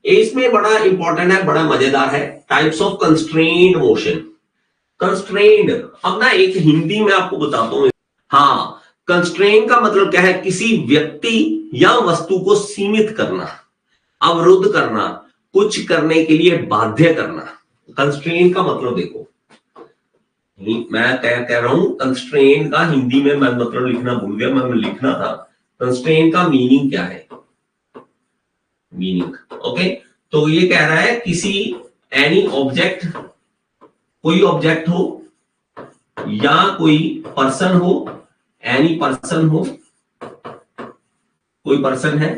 इसमें बड़ा इंपॉर्टेंट है, बड़ा मजेदार है, टाइप्स ऑफ कंस्ट्रेन्ड मोशन। कंस्ट्रेन्ड, अब ना एक हिंदी में आपको बताता हूं। हाँ, कंस्ट्रेन का मतलब क्या है, किसी व्यक्ति या वस्तु को सीमित करना, अवरुद्ध करना, कुछ करने के लिए बाध्य करना। कंस्ट्रेन का मतलब देखो, मैं कह रहा हूं कंस्ट्रेन का हिंदी में मैं मतलब लिखना भूल गया, मैं लिखना था। कंस्ट्रेन का मीनिंग क्या है, मीनिंग, ओके। तो ये कह रहा है किसी एनी ऑब्जेक्ट, कोई ऑब्जेक्ट हो या कोई पर्सन हो, एनी पर्सन हो, कोई पर्सन है,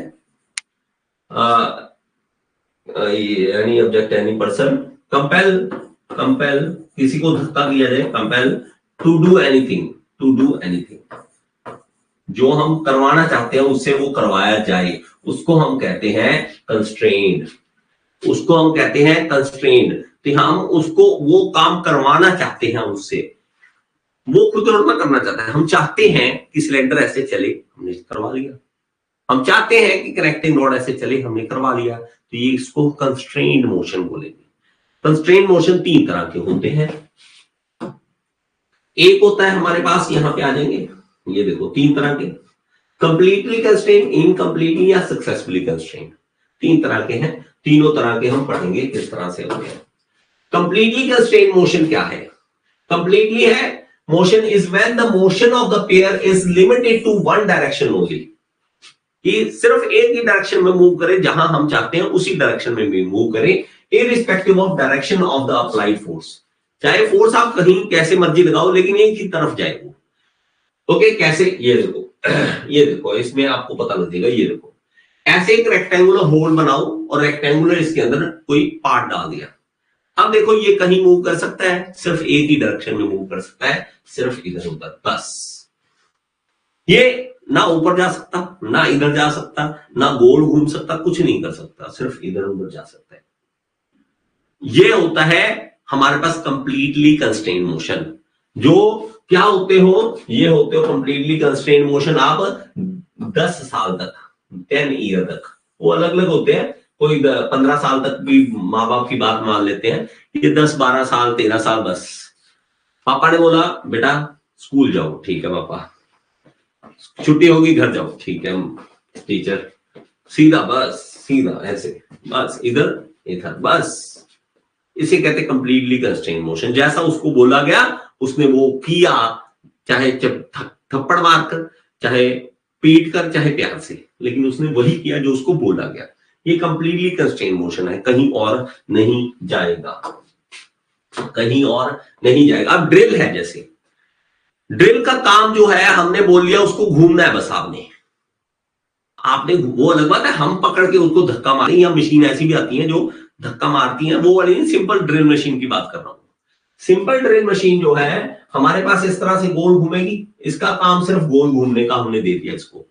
any object any person, compel, compel किसी को धक्का दिया जाए, compel to do anything, to do anything, जो हम करवाना चाहते हैं उससे वो करवाया जाए, उसको हम कहते हैं कंस्ट्रेन्ड, उसको हम कहते हैं कंस्ट्रेन्ड। तो हम उसको वो काम करवाना चाहते हैं उससे, वो खुद रोड में करना चाहता है। हम चाहते हैं कि सिलेंडर ऐसे चले, हमने करवा लिया। हम चाहते हैं कि कनेक्टिंग रोड ऐसे चले, हमने करवा लिया। तो ये इसको कंस्ट्रेन्ड मोशन बोलेंगे। कंस्ट्रेन्ड मोशन तीन तरह के होते हैं। एक होता है हमारे पास, यहां पे आ जाएंगे, ये देखो तीन तरह के, कंप्लीटली कंस्ट्रेन्ड, इनकम्प्लीटली या सक्सेसफुली कंस्ट्रेन्ड, तीन तरह के हैं। तीनों तरह के हम पढ़ेंगे किस तरह से होते हैं। कंप्लीटली कंस्ट्रेन्ड मोशन क्या है? कंप्लीटली है motion is when the motion of the pair is limited to one direction only, कि सिर्फ एक ही डायरेक्शन में मूव करे, जहां हम चाहते हैं उसी डायरेक्शन में भी मूव करें, irrespective of direction of the applied force. चाहे फोर्स आप कहीं कैसे मर्जी लगाओ, लेकिन एक ही तरफ जाए वो। ओके, कैसे? ये देखो, ये देखो, इसमें आपको पता लग जाएगा। ये देखो, ऐसे एक रेक्टेंगुलर होल बनाओ और रेक्टेंगुलर इसके अंदर कोई पार्ट डाल दिया। अब देखो, ये कहीं मूव कर सकता है, सिर्फ एक ही डायरेक्शन में मूव कर सकता है, सिर्फ इधर उधर, बस। ये ना ऊपर जा सकता, ना इधर जा सकता, ना गोल घूम सकता, कुछ नहीं कर सकता, सिर्फ इधर उधर जा सकता है। ये होता है हमारे पास कंप्लीटली कंस्ट्रेन्ड मोशन। जो क्या होते हो, ये होते हो कंप्लीटली कंस्ट्रेन्ड मोशन। आप 10 साल तक, 10 ईयर तक, वो अलग अलग होते हैं। कोई 15 साल तक भी माँ बाप की बात मान लेते हैं। ये 10, 12 साल, 13 साल, बस पापा ने बोला बेटा स्कूल जाओ, ठीक है पापा, छुट्टी होगी घर जाओ, ठीक है टीचर, सीधा, बस सीधा ऐसे, बस इधर इधर, बस। इसे कहते हैं कंप्लीटली कंस्ट्रेन्ड मोशन। जैसा उसको बोला गया उसने वो किया, चाहे थप्पड़ मारकर, चाहे पीट कर, चाहे प्यार से, लेकिन उसने वही किया जो उसको बोला गया। ये कंप्लीटली कंस्ट्रेन्ड मोशन है, कहीं और नहीं जाएगा, कहीं और नहीं जाएगा। अब ड्रिल है, जैसे ड्रिल का काम जो है, हमने बोल लिया उसको घूमना है, बस आपने वो अलग बात है, हम पकड़ के उसको धक्का मारें, या मशीन ऐसी भी आती है जो धक्का मारती है, वो वाली सिंपल ड्रिल मशीन की बात कर रहा हूं। सिंपल ड्रिल मशीन जो है हमारे पास इस तरह से गोल घूमेगी, इसका काम सिर्फ गोल घूमने का हमने दे दिया इसको,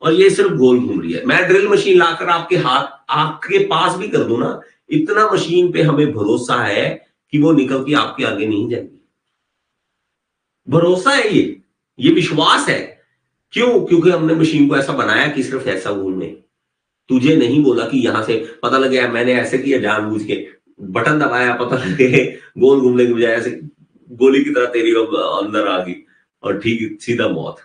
और ये सिर्फ गोल घूम रही है। मैं ड्रिल मशीन लाकर आपके हाथ, आपके पास भी कर दूं ना, इतना मशीन पे हमें भरोसा है कि वो निकल के आपके आगे नहीं जाएगी। भरोसा है, ये विश्वास है। क्यों? क्योंकि हमने मशीन को ऐसा बनाया कि सिर्फ ऐसा घूमने। तुझे नहीं बोला कि यहां से पता लग गया, मैंने ऐसे किया जानबूझ के, बटन दबाया, पता लगे गोल घूमने की बजाय ऐसे गोली की तरह तेरी अंदर आ गई और ठीक सीधा मौत।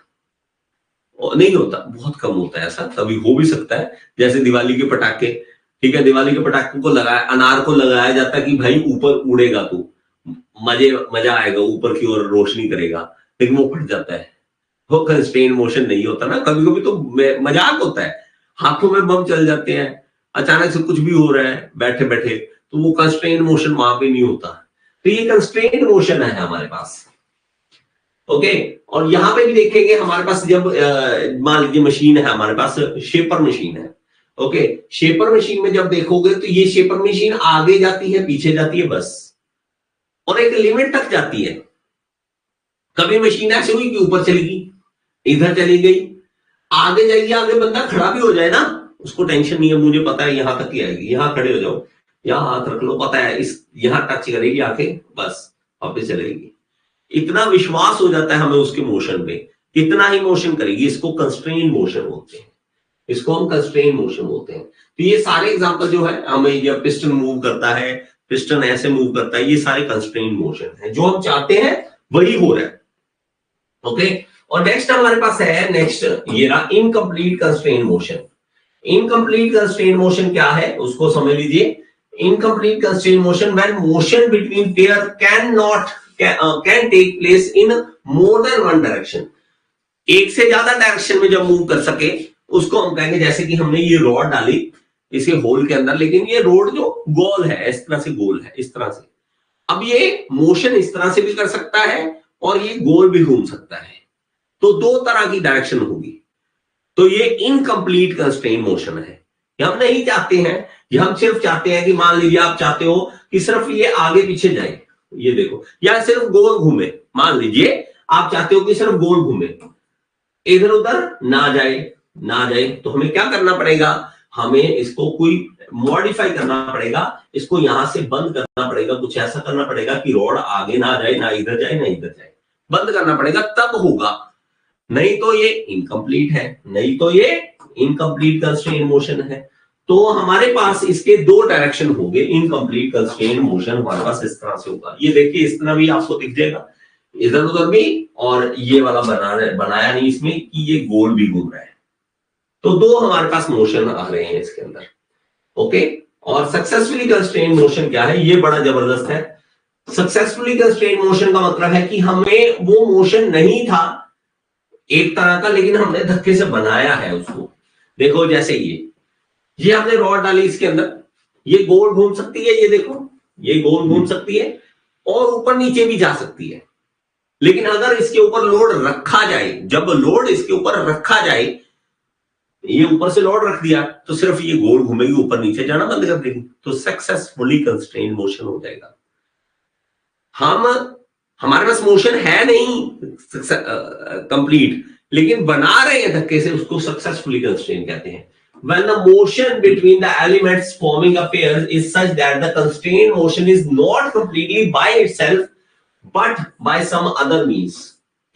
नहीं होता, बहुत कम होता है ऐसा, कभी हो भी सकता है। जैसे दिवाली के पटाखे, ठीक है, दिवाली के पटाखे को लगाया, अनार को लगाया जाता है कि भाई ऊपर उड़ेगा तू, मजा आएगा, ऊपर की ओर रोशनी करेगा, लेकिन वो फट जाता है। वो कंस्ट्रेन्ड मोशन नहीं होता ना। कभी कभी तो मजाक होता है, हाथों में बम चल जाते हैं, अचानक से कुछ भी हो रहा है बैठे बैठे, तो वो कंस्ट्रेन्ड मोशन वहां पे नहीं होता। तो ये कंस्ट्रेन्ड मोशन है हमारे पास। ओके, और यहां पे भी देखेंगे हमारे पास, जब मान लीजिए मशीन है हमारे पास, शेपर मशीन है। ओके, शेपर मशीन में जब देखोगे तो ये शेपर मशीन आगे जाती है, पीछे जाती है, बस, और एक लिमिट तक जाती है। कभी मशीन ऐसे हुई कि ऊपर चलेगी, इधर चली गई, आगे जाइए, आगे बंदा खड़ा भी हो जाए ना, उसको टेंशन नहीं है, मुझे पता है यहां तक ही आएगी, यहां खड़े हो जाओ, यहां हाथ रख लो, पता है इस यहां टच करेगी आके, बस वापस चलेगी। इतना विश्वास हो जाता है हमें उसके मोशन पे, इतना ही मोशन करेगी। इसको कंस्ट्रेन्ड मोशन बोलते हैं, इसको हम कंस्ट्रेन मोशन बोलते हैं। तो ये सारे एग्जांपल जो है, हमें ये पिस्टन मूव करता है, पिस्टन ऐसे मूव करता है, ये सारे कंस्ट्रेन मोशन है। जो हम चाहते हैं वही हो रहा है। ओके, और नेक्स्ट हमारे पास है, नेक्स्ट ये रहा incomplete constrain motion. Incomplete constrain motion क्या है उसको समझ लीजिए। Incomplete constrain motion when motion between pair can take place in more than one direction. एक से ज्यादा डायरेक्शन में जब मूव कर सके उसको हम कहेंगे, जैसे कि हमने ये रॉड डाली इसे होल के अंदर, लेकिन ये रोड जो गोल है, इस तरह से गोल है, इस तरह से। अब ये मोशन इस तरह से भी कर सकता है और ये गोल भी घूम सकता है, तो दो तरह की डायरेक्शन होगी। तो ये इनकम्प्लीट कंस्ट्रेन मोशन है। ये हम नहीं चाहते हैं, ये हम सिर्फ चाहते हैं कि मान लीजिए आप चाहते हो कि सिर्फ ये आगे पीछे जाए, ये देखो, या सिर्फ गोल घूमे। मान लीजिए आप चाहते हो कि सिर्फ गोल घूमे, इधर उधर ना जाए, तो हमें क्या करना पड़ेगा, हमें इसको कोई मॉडिफाई करना पड़ेगा, इसको यहां से बंद करना पड़ेगा, कुछ ऐसा करना पड़ेगा कि रॉड आगे ना जाए, ना इधर जाए ना इधर जाए, बंद करना पड़ेगा, तब होगा। नहीं तो ये इनकम्प्लीट है, नहीं तो ये इनकम्प्लीट कंस्ट्रेन मोशन है। तो हमारे पास इसके दो डायरेक्शन होंगे। इनकम्प्लीट कंस्ट्रेन मोशन हमारे पास इस तरह से होगा, ये देखिए इस तरह भी आपको दिख जाएगा, इधर उधर भी, और ये वाला बनाया नहीं इसमें कि ये गोल भी घूम रहा है। तो दो हमारे पास मोशन आ रहे हैं इसके अंदर। ओके, और सक्सेसफुली कंस्ट्रेन मोशन क्या है, ये बड़ा जबरदस्त है। सक्सेसफुली कंस्ट्रेन मोशन का मतलब है कि हमें वो मोशन नहीं था एक तरह का, लेकिन हमने धक्के से बनाया है उसको। देखो जैसे ये हमने रॉड डाली इसके अंदर, ये गोल घूम सकती है, ये देखो ये गोल घूम सकती है और ऊपर नीचे भी जा सकती है। लेकिन अगर इसके ऊपर लोड रखा जाए, जब लोड इसके ऊपर रखा जाए, ये ऊपर से लोड रख दिया तो सिर्फ ये गोल घूमेगी, ऊपर नीचे जाना बंद कर देगी, तो सक्सेसफुली कंस्ट्रेन मोशन हो जाएगा। हमारे पास मोशन है नहीं कंप्लीट, लेकिन बना रहे हैं धक्के से, उसको सक्सेसफुली कंस्ट्रेन कहते हैं। When the motion between the elements forming a pair is such that the constrained motion is not completely by itself but by some other means,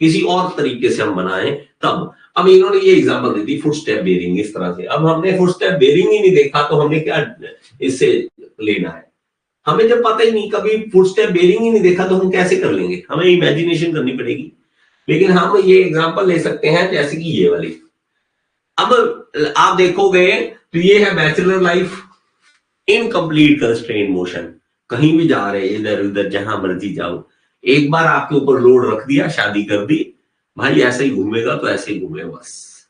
किसी और तरीके से हम बनाएं तब। अब इन्होंने ये एग्जांपल दी थी फुटस्टेप बेरिंग, इस तरह से। अब हमने फुटस्टेप बेरिंग ही नहीं देखा, तो हमने क्या इससे लेना है, हमें जब पता ही नहीं, कभी फुटस्टेप बेरिंग ही नहीं देखा, तो हम कैसे कर लेंगे, हमें इमेजिनेशन करनी पड़ेगी। लेकिन हम ये एग्जांपल ले सकते हैं जैसे कि ये वाली। अब आप देखोगे तो ये है bachelor life, incomplete constrain motion. कहीं भी जा रहे, इधर उधर जहां मर्जी जाओ, एक बार आपके ऊपर लोड रख दिया, शादी कर दी, भाई ऐसे ही घूमेगा तो ऐसे ही घूमे बस।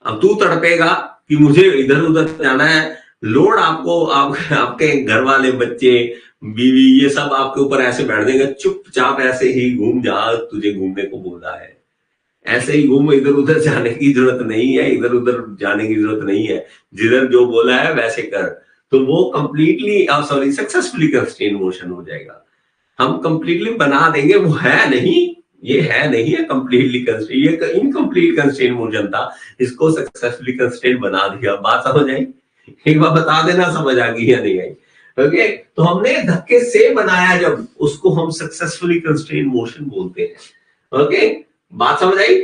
अब तू तड़पेगा कि मुझे इधर उधर जाना है, लोड आपके घर वाले, बच्चे, बीवी, ये सब आपके ऊपर ऐसे बैठ देंगे, चुपचाप ऐसे ही घूम जा, तुझे घूमने को बोला है, ऐसे ही घूम, इधर उधर जाने की जरूरत नहीं है, इधर उधर जाने की जरूरत नहीं है, जिधर जो बोला है वैसे कर। तो वो कंप्लीटली सक्सेसफुली कंस्ट्रेन मोशन हो जाएगा। हम कंप्लीटली बना देंगे, वो है नहीं, ये है नहीं है कंप्लीटली कंस्ट्रेन, ये इनकम्प्लीट कंस्ट्रेन मोशन था, इसको सक्सेसफुली कंस्ट्रेन बना दिया। बात समझ आई? एक बार बता देना समझ आ गई या नहीं आई। ओके, तो हमने धक्के से बनाया जब, उसको हम सक्सेसफुली कंस्ट्रेन मोशन बोलते हैं। ओके, बात समझ आई?